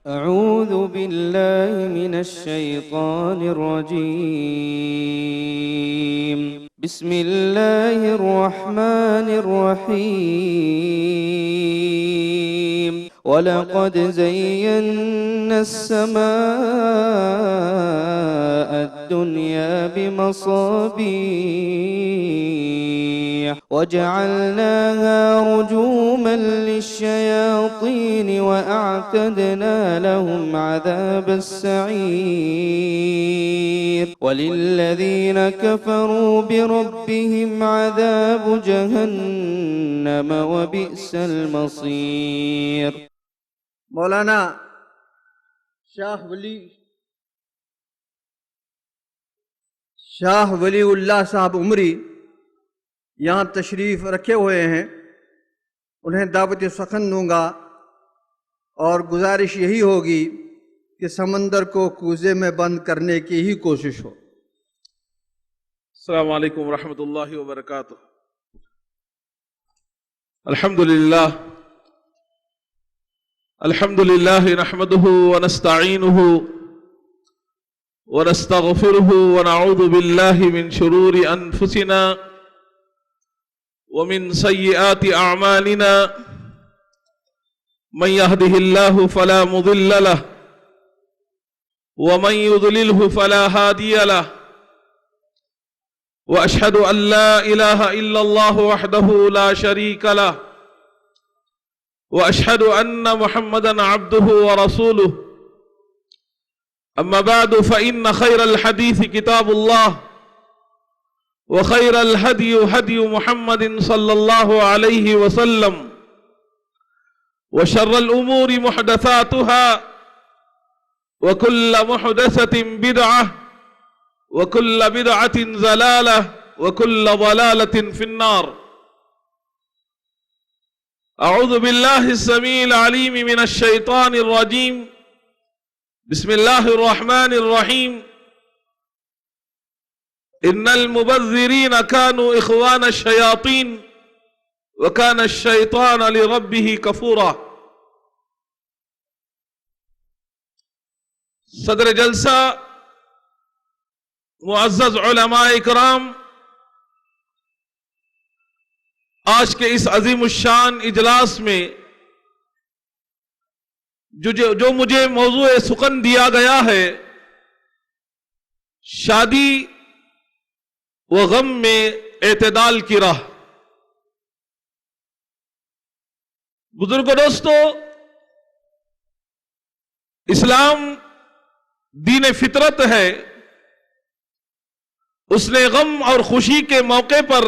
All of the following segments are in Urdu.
أعوذ بالله من الشيطان الرجيم. بسم الله الرحمن الرحيم. ولقد زينا السماء الدنيا بمصابيح وجعلناها رجوما للشياطين وأعتدنا لهم عذاب السعير. وللذين كفروا بربهم عذاب جهنم وبئس المصير. مولانا شاہ ولی اللہ صاحب عمری یہاں تشریف رکھے ہوئے ہیں. انہیں دعوت سخن دوں گا اور گزارش یہی ہوگی کہ سمندر کو کوزے میں بند کرنے کی ہی کوشش ہو. السلام علیکم ورحمۃ اللہ وبرکاتہ. الحمد للہ نحمده ونستعینه ونستغفره ونعوذ باللہ من شرور انفسنا ومن سیئات اعمالنا. من يهده الله فلا مضل له ومن يضلله فلا هادي له. وأشهد أن لا إله إلا الله وحده لا شريك له وأشهد أن محمدا عبده ورسوله. أما بعد فإن خير الحديث كتاب الله وخير الهدي هدي محمد صلى الله عليه وسلم وشر الأمور محدثاتها وكل محدثة بدعة وكل بدعة ضلالة وكل ضلالة في النار. أعوذ بالله السميع العليم من الشيطان الرجيم. بسم الله الرحمن الرحيم. إن المبذرين كانوا إخوان الشياطين وكان الشيطان لربه كفورا. صدر جلسہ معزز علماء اکرام، آج کے اس عظیم الشان اجلاس میں جو مجھے موضوع سخن دیا گیا ہے، شادی و غم میں اعتدال کی راہ. بزرگوں، دوستو، اسلام دین فطرت ہے. اس نے غم اور خوشی کے موقع پر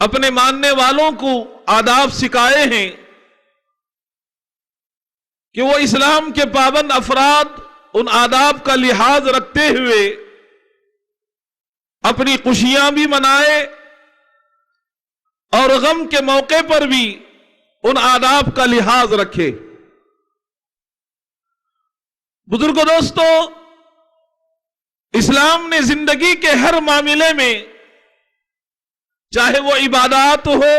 اپنے ماننے والوں کو آداب سکھائے ہیں کہ وہ اسلام کے پابند افراد ان آداب کا لحاظ رکھتے ہوئے اپنی خوشیاں بھی منائے اور غم کے موقع پر بھی ان آداب کا لحاظ رکھے. بزرگوں، دوستو، اسلام نے زندگی کے ہر معاملے میں، چاہے وہ عبادات ہو،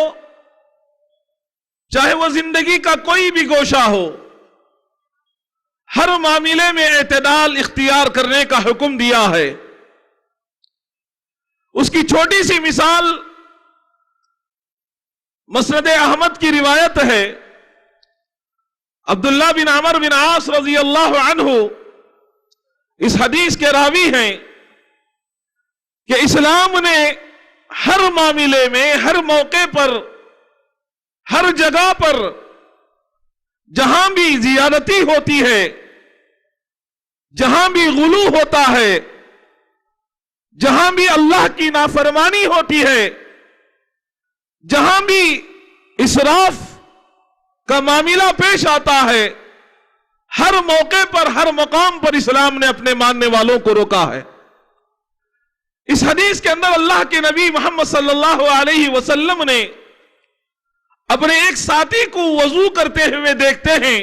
چاہے وہ زندگی کا کوئی بھی گوشہ ہو، ہر معاملے میں اعتدال اختیار کرنے کا حکم دیا ہے. اس کی چھوٹی سی مثال مسند احمد کی روایت ہے. عبداللہ بن عمر بن عاص رضی اللہ عنہ اس حدیث کے راوی ہیں کہ اسلام نے ہر معاملے میں، ہر موقع پر، ہر جگہ پر جہاں بھی زیادتی ہوتی ہے، جہاں بھی غلو ہوتا ہے، جہاں بھی اللہ کی نافرمانی ہوتی ہے، جہاں بھی اسراف کا معاملہ پیش آتا ہے، ہر موقع پر، ہر مقام پر اسلام نے اپنے ماننے والوں کو روکا ہے. اس حدیث کے اندر اللہ کے نبی محمد صلی اللہ علیہ وسلم نے اپنے ایک ساتھی کو وضو کرتے ہوئے دیکھتے ہیں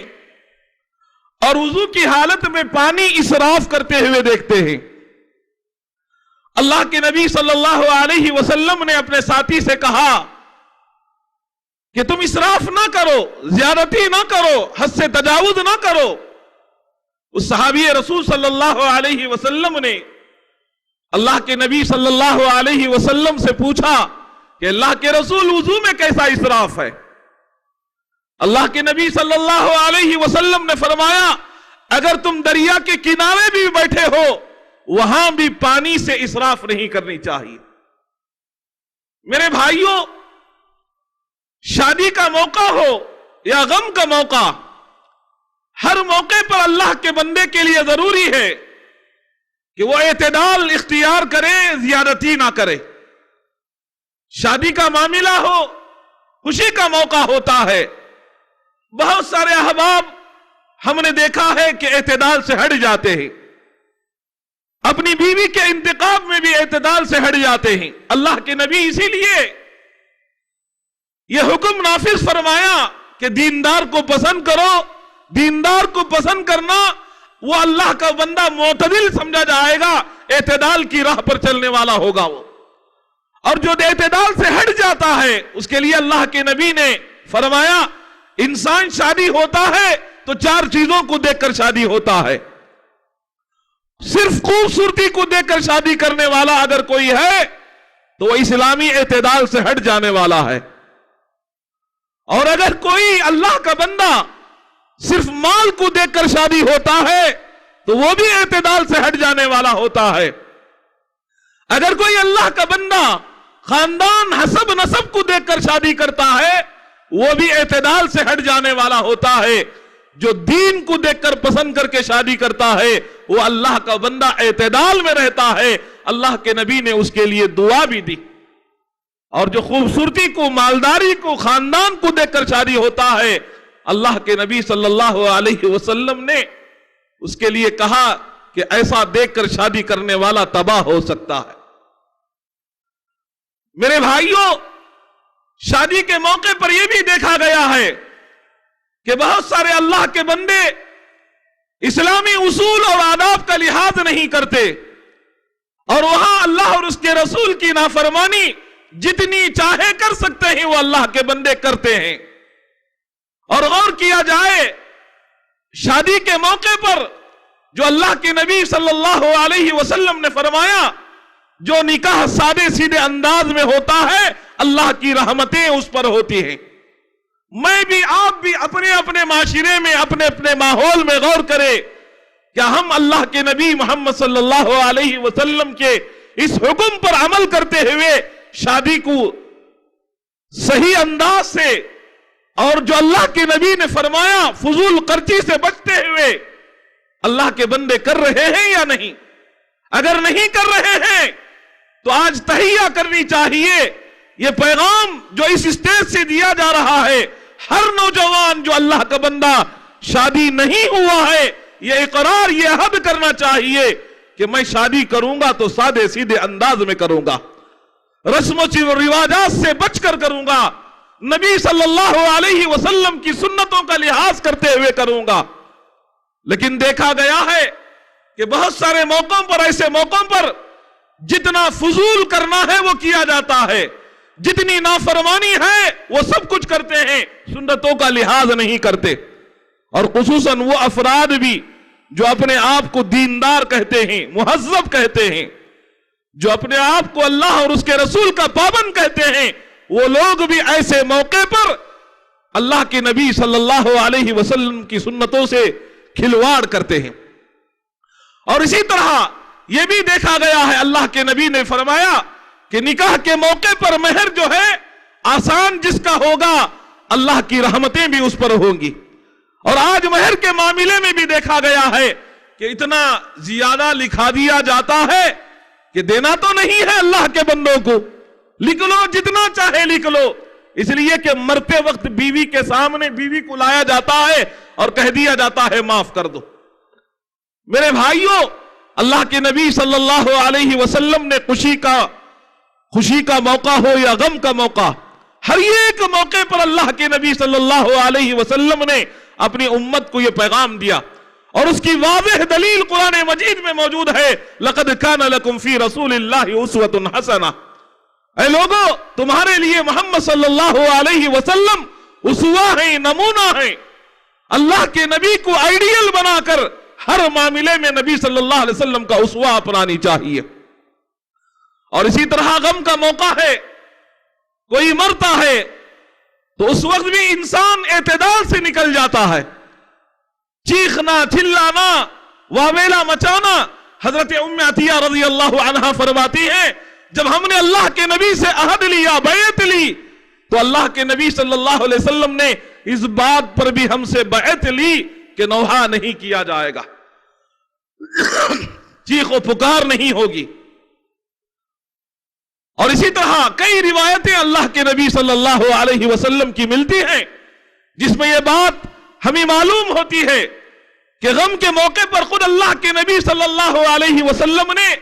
اور وضو کی حالت میں پانی اسراف کرتے ہوئے دیکھتے ہیں. اللہ کے نبی صلی اللہ علیہ وسلم نے اپنے ساتھی سے کہا کہ تم اسراف نہ کرو، زیادتی نہ کرو، حد سے تجاوز نہ کرو۔ اس صحابی رسول صلی اللہ علیہ وسلم نے اللہ کے نبی صلی اللہ علیہ وسلم سے پوچھا کہ اللہ کے رسول وضو میں کیسا اسراف ہے؟ اللہ کے نبی صلی اللہ علیہ وسلم نے فرمایا اگر تم دریا کے کنارے بھی بیٹھے ہو وہاں بھی پانی سے اسراف نہیں کرنی چاہیے۔ میرے بھائیوں، شادی کا موقع ہو یا غم کا موقع، ہر موقع پر اللہ کے بندے کے لیے ضروری ہے کہ وہ اعتدال اختیار کرے، زیادتی نہ کرے۔ شادی کا معاملہ ہو، خوشی کا موقع ہوتا ہے، بہت سارے احباب ہم نے دیکھا ہے کہ اعتدال سے ہٹ جاتے ہیں، اپنی بیوی کے انتخاب میں بھی اعتدال سے ہٹ جاتے ہیں۔ اللہ کے نبی اسی لیے یہ حکم نافذ فرمایا کہ دیندار کو پسند کرو۔ دیندار کو پسند کرنا، وہ اللہ کا بندہ معتدل سمجھا جائے گا، اعتدال کی راہ پر چلنے والا ہوگا وہ۔ اور جو اعتدال سے ہٹ جاتا ہے اس کے لیے اللہ کے نبی نے فرمایا انسان شادی ہوتا ہے تو 4 چیزوں کو دیکھ کر شادی ہوتا ہے۔ صرف خوبصورتی کو دیکھ کر شادی کرنے والا اگر کوئی ہے تو وہ اسلامی اعتدال سے ہٹ جانے والا ہے، اور اگر کوئی اللہ کا بندہ صرف مال کو دیکھ کر شادی ہوتا ہے تو وہ بھی اعتدال سے ہٹ جانے والا ہوتا ہے۔ اگر کوئی اللہ کا بندہ خاندان حسب نسب کو دیکھ کر شادی کرتا ہے وہ بھی اعتدال سے ہٹ جانے والا ہوتا ہے۔ جو دین کو دیکھ کر پسند کر کے شادی کرتا ہے وہ اللہ کا بندہ اعتدال میں رہتا ہے۔ اللہ کے نبی نے اس کے لیے دعا بھی دی۔ اور جو خوبصورتی کو، مالداری کو، خاندان کو دیکھ کر شادی ہوتا ہے، اللہ کے نبی صلی اللہ علیہ وسلم نے اس کے لیے کہا کہ ایسا دیکھ کر شادی کرنے والا تباہ ہو سکتا ہے۔ میرے بھائیوں، شادی کے موقع پر یہ بھی دیکھا گیا ہے کہ بہت سارے اللہ کے بندے اسلامی اصول اور آداب کا لحاظ نہیں کرتے، اور وہاں اللہ اور اس کے رسول کی نافرمانی جتنی چاہے کر سکتے ہیں وہ اللہ کے بندے کرتے ہیں۔ اور غور کیا جائے شادی کے موقع پر جو اللہ کے نبی صلی اللہ علیہ وسلم نے فرمایا جو نکاح سادے سیدھے انداز میں ہوتا ہے اللہ کی رحمتیں اس پر ہوتی ہیں۔ میں بھی، آپ بھی اپنے اپنے معاشرے میں، اپنے اپنے ماحول میں غور کریں کیا ہم اللہ کے نبی محمد صلی اللہ علیہ وسلم کے اس حکم پر عمل کرتے ہوئے شادی کو صحیح انداز سے، اور جو اللہ کے نبی نے فرمایا فضول خرچی سے بچتے ہوئے اللہ کے بندے کر رہے ہیں یا نہیں؟ اگر نہیں کر رہے ہیں تو آج تہیہ کرنی چاہیے۔ یہ پیغام جو اس اسٹیج سے دیا جا رہا ہے، ہر نوجوان جو اللہ کا بندہ شادی نہیں ہوا ہے یہ اقرار، یہ عہد کرنا چاہیے کہ میں شادی کروں گا تو سادے سیدھے انداز میں کروں گا، رسم و رواجات سے بچ کر کروں گا، نبی صلی اللہ علیہ وسلم کی سنتوں کا لحاظ کرتے ہوئے کروں گا۔ لیکن دیکھا گیا ہے کہ بہت سارے موقعوں پر، ایسے موقعوں پر جتنا فضول کرنا ہے وہ کیا جاتا ہے، جتنی نافرمانی ہے وہ سب کچھ کرتے ہیں، سنتوں کا لحاظ نہیں کرتے۔ اور خصوصاً وہ افراد بھی جو اپنے آپ کو دیندار کہتے ہیں، مہذب کہتے ہیں، جو اپنے آپ کو اللہ اور اس کے رسول کا پابند کہتے ہیں، وہ لوگ بھی ایسے موقع پر اللہ کے نبی صلی اللہ علیہ وسلم کی سنتوں سے کھلواڑ کرتے ہیں۔ اور اسی طرح یہ بھی دیکھا گیا ہے اللہ کے نبی نے فرمایا کہ نکاح کے موقع پر مہر جو ہے آسان جس کا ہوگا اللہ کی رحمتیں بھی اس پر ہوں گی۔ اور آج مہر کے معاملے میں بھی دیکھا گیا ہے کہ اتنا زیادہ لکھا دیا جاتا ہے کہ دینا تو نہیں ہے اللہ کے بندوں کو، لکھ لو جتنا چاہے لکھ لو، اس لیے کہ مرتے وقت بیوی کے سامنے بیوی کو لایا جاتا ہے اور کہہ دیا جاتا ہے معاف کر دو۔ میرے بھائیوں، اللہ کے نبی صلی اللہ علیہ وسلم نے خوشی کا موقع ہو یا غم کا موقع، ہر ایک موقع پر اللہ کے نبی صلی اللہ علیہ وسلم نے اپنی امت کو یہ پیغام دیا، اور اس کی واضح دلیل قرآن مجید میں موجود ہے۔ لَقَدْ كَانَ لَكُمْ فِي رَسُولِ اللَّهِ أُسْوَةٌ حَسَنَةٌ۔ اے لوگوں، تمہارے لیے محمد صلی اللہ علیہ وسلم اسوہ ہیں، نمونہ ہیں۔ اللہ کے نبی کو آئیڈیل بنا کر ہر معاملے میں نبی صلی اللہ علیہ وسلم کا اسوہ اپنانی چاہیے۔ اور اسی طرح غم کا موقع ہے، کوئی مرتا ہے تو اس وقت بھی انسان اعتدال سے نکل جاتا ہے۔ چیخنا، چلانا، واویلا مچانا، حضرت ام عطیہ رضی اللہ عنہا فرماتی ہیں جب ہم نے اللہ کے نبی سے عہد لیا، بیعت لی، تو اللہ کے نبی صلی اللہ علیہ وسلم نے اس بات پر بھی ہم سے بیعت لی کہ نوحہ نہیں کیا جائے گا، چیخ و پکار نہیں ہوگی۔ اور اسی طرح کئی روایتیں اللہ کے نبی صلی اللہ علیہ وسلم کی ملتی ہیں جس میں یہ بات ہمیں معلوم ہوتی ہے کہ غم کے موقع پر خود اللہ کے نبی صلی اللہ علیہ وسلم نے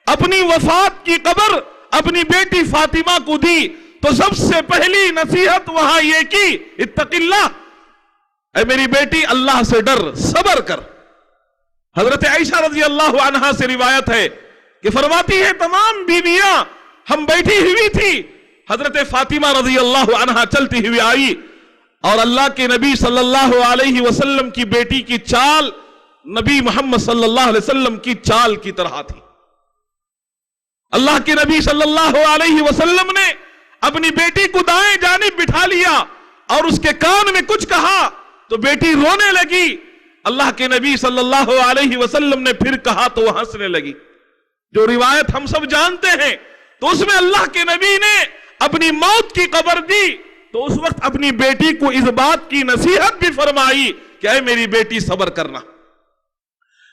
اپنی وفات کی خبر اپنی بیٹی فاطمہ کو دی تو سب سے پہلی نصیحت وہاں یہ کی، اتق اللہ، اے میری بیٹی اللہ سے ڈر، صبر کر۔ حضرت عائشہ رضی اللہ عنہا سے روایت ہے کہ فرماتی ہے تمام بیویاں ہم بیٹھی ہوئی تھی، حضرت فاطمہ رضی اللہ عنہا چلتی ہوئی آئی اور اللہ کے نبی صلی اللہ علیہ وسلم کی بیٹی کی چال نبی محمد صلی اللہ علیہ وسلم کی چال کی طرح تھی۔ اللہ کے نبی صلی اللہ علیہ وسلم نے اپنی بیٹی کو دائیں جانب بٹھا لیا اور اس کے کان میں کچھ کہا تو بیٹی رونے لگی۔ اللہ کے نبی صلی اللہ علیہ وسلم نے پھر کہا تو وہ ہنسنے لگی۔ جو روایت ہم سب جانتے ہیں، تو اس میں اللہ کے نبی نے اپنی موت کی خبر دی تو اس وقت اپنی بیٹی کو اس بات کی نصیحت بھی فرمائی کہ اے میری بیٹی صبر کرنا۔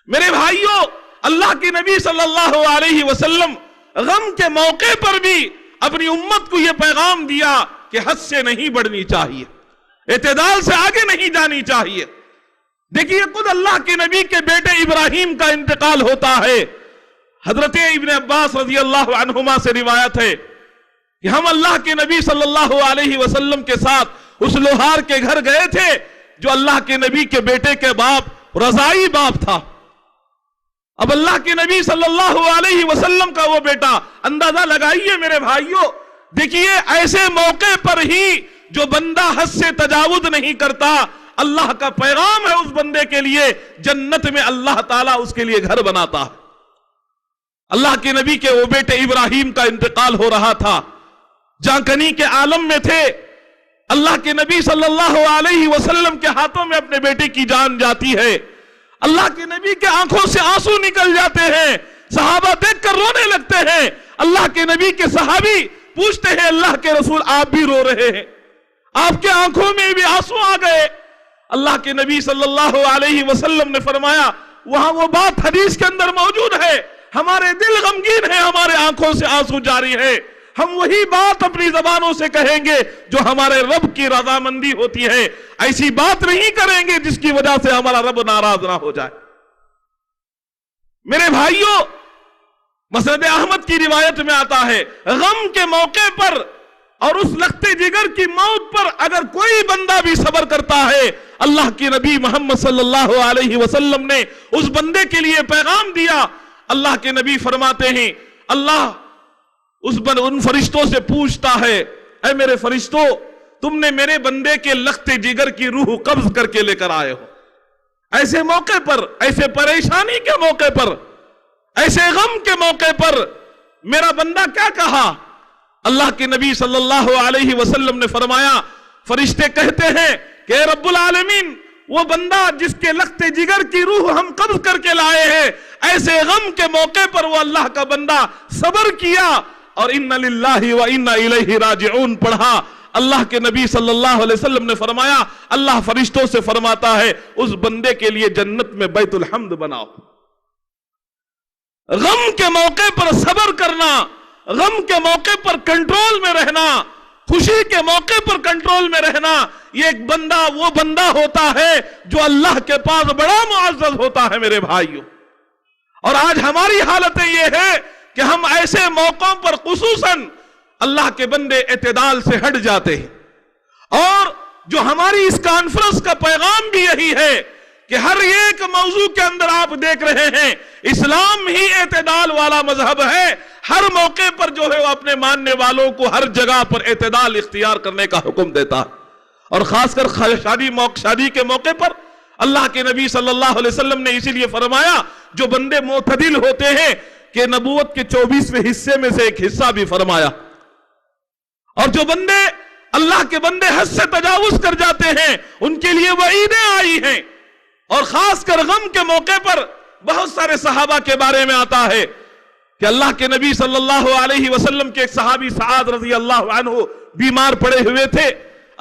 میرے بھائیوں، اللہ کے نبی صلی اللہ علیہ وسلم غم کے موقع پر بھی اپنی امت کو یہ پیغام دیا کہ حد سے نہیں بڑھنی چاہیے، اعتدال سے آگے نہیں جانی چاہیے۔ دیکھیے خود اللہ کے نبی کے بیٹے ابراہیم کا انتقال ہوتا ہے۔ حضرت ابن عباس رضی اللہ عنہما سے روایت ہے کہ ہم اللہ کے نبی صلی اللہ علیہ وسلم کے ساتھ اس لوہار کے گھر گئے تھے جو اللہ کے نبی کے بیٹے کے باپ رضائی باپ تھا۔ اب اللہ کے نبی صلی اللہ علیہ وسلم کا وہ بیٹا، اندازہ لگائیے میرے بھائیوں، دیکھیے ایسے موقع پر ہی جو بندہ حد سے تجاوز نہیں کرتا، اللہ کا پیغام ہے اس بندے کے لیے، جنت میں اللہ تعالیٰ اس کے لیے گھر بناتا ہے۔ اللہ کے نبی کے وہ بیٹے ابراہیم کا انتقال ہو رہا تھا، جانکنی کے عالم میں تھے۔ اللہ کے نبی صلی اللہ علیہ وسلم کے ہاتھوں میں اپنے بیٹے کی جان جاتی ہے۔ اللہ کے نبی کے آنکھوں سے آنسو نکل جاتے ہیں، صحابہ دیکھ کر رونے لگتے ہیں۔ اللہ کے نبی کے صحابی پوچھتے ہیں اللہ کے رسول آپ بھی رو رہے ہیں، آپ کے آنکھوں میں بھی آنسو آ گئے۔ اللہ کے نبی صلی اللہ علیہ وسلم نے فرمایا وہاں وہ بات حدیث کے اندر موجود ہے، ہمارے دل غمگین ہیں، ہمارے آنکھوں سے آنسو جاری ہے، ہم وہی بات اپنی زبانوں سے کہیں گے جو ہمارے رب کی رضامندی ہوتی ہے، ایسی بات نہیں کریں گے جس کی وجہ سے ہمارا رب ناراض نہ ہو جائے۔ میرے بھائیوں، مسند احمد کی روایت میں آتا ہے غم کے موقع پر اور اس لختے جگر کی موت پر اگر کوئی بندہ بھی صبر کرتا ہے، اللہ کے نبی محمد صلی اللہ علیہ وسلم نے اس بندے کے لیے پیغام دیا۔ اللہ کے نبی فرماتے ہیں اللہ ان فرشتوں سے پوچھتا ہے اے میرے فرشتوں، تم نے میرے بندے کے لختے جگر کی روح قبض کر کے لے کر آئے ہو، ایسے موقع پر، ایسے پریشانی کے موقع پر، ایسے غم کے موقع پر میرا بندہ کیا کہا؟ اللہ کے نبی صلی اللہ علیہ وسلم نے فرمایا فرشتے کہتے ہیں کہ اے رب العالمین، وہ بندہ جس کے لختے جگر کی روح ہم قبض کر کے لائے ہیں، ایسے غم کے موقع پر وہ اللہ کا بندہ صبر کیا اور اِنَّ لِلَّهِ وَإِنَّ إِلَيْهِ رَاجِعُونَ پڑھا۔ اللہ کے نبی صلی اللہ علیہ وسلم نے فرمایا اللہ فرشتوں سے فرماتا ہے اس بندے کے لیے جنت میں بیت الحمد بناؤ۔ غم کے موقع پر صبر کرنا، غم کے موقع پر کنٹرول میں رہنا، خوشی کے موقع پر کنٹرول میں رہنا، یہ ایک بندہ وہ بندہ ہوتا ہے جو اللہ کے پاس بڑا معزز ہوتا ہے میرے بھائیوں۔ اور آج ہماری حالت یہ ہے کہ ہم ایسے موقعوں پر خصوصاً اللہ کے بندے اعتدال سے ہٹ جاتے ہیں، اور جو ہماری اس کانفرنس کا پیغام بھی یہی ہے کہ ہر ایک موضوع کے اندر آپ دیکھ رہے ہیں اسلام ہی اعتدال والا مذہب ہے. ہر موقع پر جو ہے وہ اپنے ماننے والوں کو ہر جگہ پر اعتدال اختیار کرنے کا حکم دیتا ہے. اور خاص کر شادی کے موقع پر اللہ کے نبی صلی اللہ علیہ وسلم نے اسی لیے فرمایا جو بندے معتدل ہوتے ہیں کہ نبوت کے 24ویں حصے میں سے ایک حصہ بھی فرمایا. اور جو بندے اللہ کے بندے حد سے تجاوز کر جاتے ہیں ان کے لیے وعیدیں آئی ہیں. اور خاص کر غم کے موقع پر بہت سارے صحابہ کے بارے میں آتا ہے کہ اللہ کے نبی صلی اللہ علیہ وسلم کے ایک صحابی سعد رضی اللہ عنہ بیمار پڑے ہوئے تھے.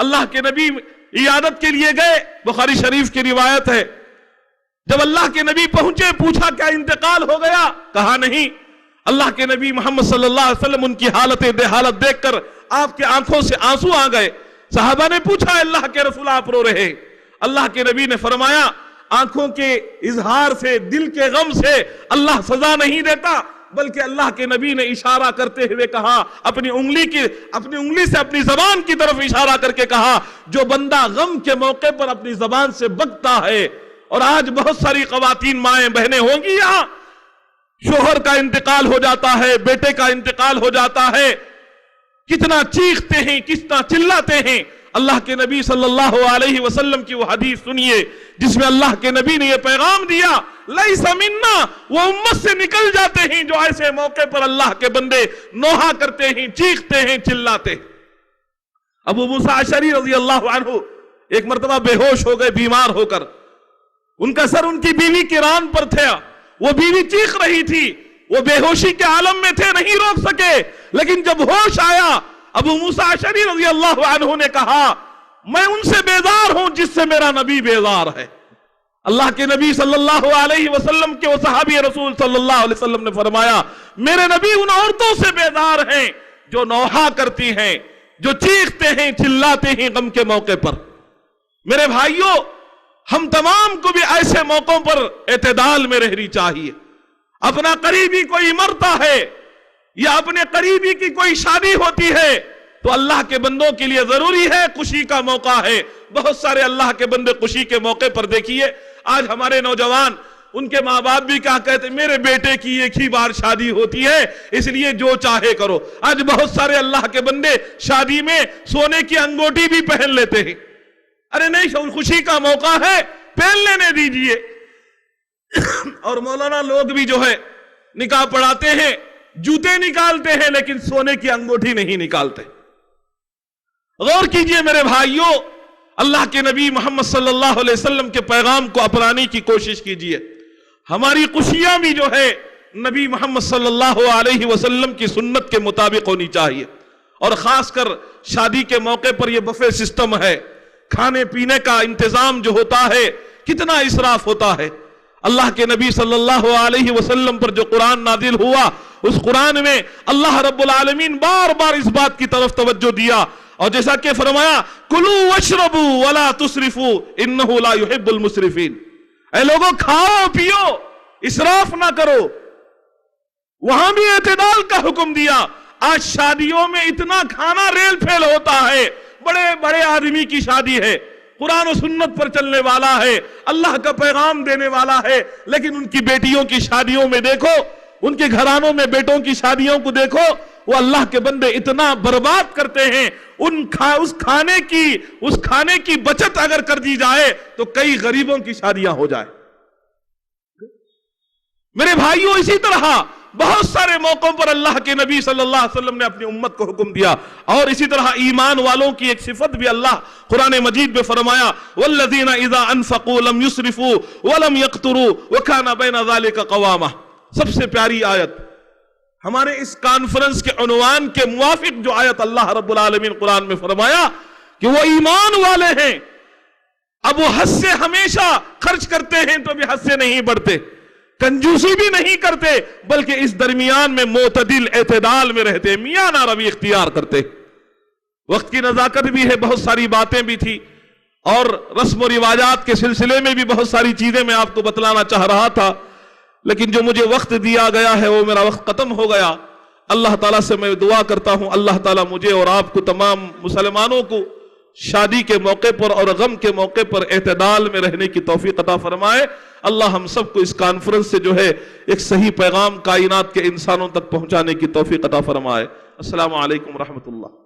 اللہ کے نبی عیادت کے لیے گئے. بخاری شریف کی روایت ہے. جب اللہ کے نبی پہنچے پوچھا کیا انتقال ہو گیا؟ کہا نہیں. اللہ کے نبی محمد صلی اللہ علیہ وسلم ان کی حالت دیکھ کر آپ کے آنکھوں سے آنسو آ گئے. صحابہ نے پوچھا اللہ کے رسول آپ رو رہے؟ اللہ کے نبی نے فرمایا آنکھوں کے اظہار سے دل کے غم سے اللہ سزا نہیں دیتا بلکہ اللہ کے نبی نے اشارہ کرتے ہوئے کہا اپنی انگلی سے اپنی زبان کی طرف اشارہ کر کے کہا جو بندہ غم کے موقع پر اپنی زبان سے بکتا ہے. اور آج بہت ساری خواتین مائیں بہنیں ہوں گی یہاں شوہر کا انتقال ہو جاتا ہے بیٹے کا انتقال ہو جاتا ہے کتنا چیختے ہیں کتنا چلاتے ہیں. اللہ کے نبی صلی اللہ علیہ وسلم کی وہ حدیث سنیے جس میں اللہ کے نبی نے یہ پیغام دیا لیس منا وہ امت سے نکل جاتے ہیں جو ایسے موقع پر اللہ کے بندے نوحہ کرتے ہیں چیختے ہیں چلاتے ہیں. ابو موسیٰ اشعری رضی اللہ عنہ ایک مرتبہ بے ہوش ہو گئے بیمار ہو کر. ان کا سر ان کی بیوی کے ران پر تھا. وہ بیوی چیخ رہی تھی وہ بے ہوشی کے عالم میں تھے نہیں روک سکے لیکن جب ہوش آیا ابو موسیٰ اشعری رضی اللہ عنہ نے کہا میں ان سے بیزار ہوں جس سے میرا نبی بیزار ہے. اللہ کے نبی صلی اللہ علیہ وسلم کے وہ صحابی رسول صلی اللہ علیہ وسلم نے فرمایا میرے نبی ان عورتوں سے بیزار ہیں جو نوحہ کرتی ہیں جو چیختے ہیں چلاتے ہیں غم کے موقع پر. میرے بھائیوں ہم تمام کو بھی ایسے موقعوں پر اعتدال میں رہنی چاہیے. اپنا قریبی کوئی مرتا ہے یا اپنے قریبی کی کوئی شادی ہوتی ہے تو اللہ کے بندوں کے لیے ضروری ہے خوشی کا موقع ہے. بہت سارے اللہ کے بندے خوشی کے موقع پر دیکھیے آج ہمارے نوجوان ان کے ماں باپ بھی کیا کہتے ہیں میرے بیٹے کی ایک ہی بار شادی ہوتی ہے اس لیے جو چاہے کرو. آج بہت سارے اللہ کے بندے شادی میں سونے کی انگوٹی بھی پہن لیتے ہیں. ارے نہیں خوشی کا موقع ہے پہن لینے دیجئے. اور مولانا لوگ بھی جو ہے نکاح پڑھاتے ہیں جوتے نکالتے ہیں لیکن سونے کی انگوٹھی نہیں نکالتے. غور کیجئے میرے بھائیوں اللہ کے نبی محمد صلی اللہ علیہ وسلم کے پیغام کو اپنانے کی کوشش کیجئے. ہماری خوشیاں بھی جو ہے نبی محمد صلی اللہ علیہ وسلم کی سنت کے مطابق ہونی چاہیے. اور خاص کر شادی کے موقع پر یہ بفے سسٹم ہے کھانے پینے کا انتظام جو ہوتا ہے کتنا اسراف ہوتا ہے. اللہ کے نبی صلی اللہ علیہ وسلم پر جو قرآن نازل ہوا اس قرآن میں اللہ رب العالمین بار بار اس بات کی طرف توجہ دیا اور جیسا کہ فرمایا کلوا واشربوا ولا تسرفوا انه لا يحب المسرفين. اے لوگوں کھاؤ پیو اسراف نہ کرو. وہاں بھی اعتدال کا حکم دیا. آج شادیوں میں اتنا کھانا ریل پھیل ہوتا ہے بڑے بڑے آدمی کی شادی ہے قرآن و سنت پر چلنے والا ہے اللہ کا پیغام دینے والا ہے لیکن ان کی بیٹیوں کی شادیوں میں دیکھو ان کے گھرانوں میں بیٹوں کی شادیوں کو دیکھو وہ اللہ کے بندے اتنا برباد کرتے ہیں. اس کھانے کی بچت اگر کر دی جائے تو کئی غریبوں کی شادیاں ہو جائے. میرے بھائیوں اسی طرح بہت سارے موقعوں پر اللہ کے نبی صلی اللہ علیہ وسلم نے اپنی امت کو حکم دیا. اور اسی طرح ایمان والوں کی ایک صفت بھی اللہ قرآن مجید میں فرمایا والذین اذا انفقوا لم يسرفوا ولم يقتروا وكان بين ذلك قواما. سب سے پیاری آیت ہمارے اس کانفرنس کے عنوان کے موافق جو آیت اللہ رب العالمین قرآن میں فرمایا کہ وہ ایمان والے ہیں اب وہ حد سے ہمیشہ خرچ کرتے ہیں تو بھی حد سے نہیں بڑھتے کنجوسی بھی نہیں کرتے بلکہ اس درمیان میں معتدل اعتدال میں رہتے میاں نہ روی اختیار کرتے. وقت کی نزاکت بھی ہے بہت ساری باتیں بھی تھی اور رسم و رواجات کے سلسلے میں بھی بہت ساری چیزیں میں آپ کو بتلانا چاہ رہا تھا لیکن جو مجھے وقت دیا گیا ہے وہ میرا وقت ختم ہو گیا. اللہ تعالیٰ سے میں دعا کرتا ہوں اللہ تعالیٰ مجھے اور آپ کو تمام مسلمانوں کو شادی کے موقع پر اور غم کے موقع پر اعتدال میں رہنے کی توفیق عطا فرمائے۔ اللہ ہم سب کو اس کانفرنس سے جو ہے ایک صحیح پیغام کائنات کے انسانوں تک پہنچانے کی توفیق عطا فرمائے۔ السلام علیکم ورحمۃ اللہ۔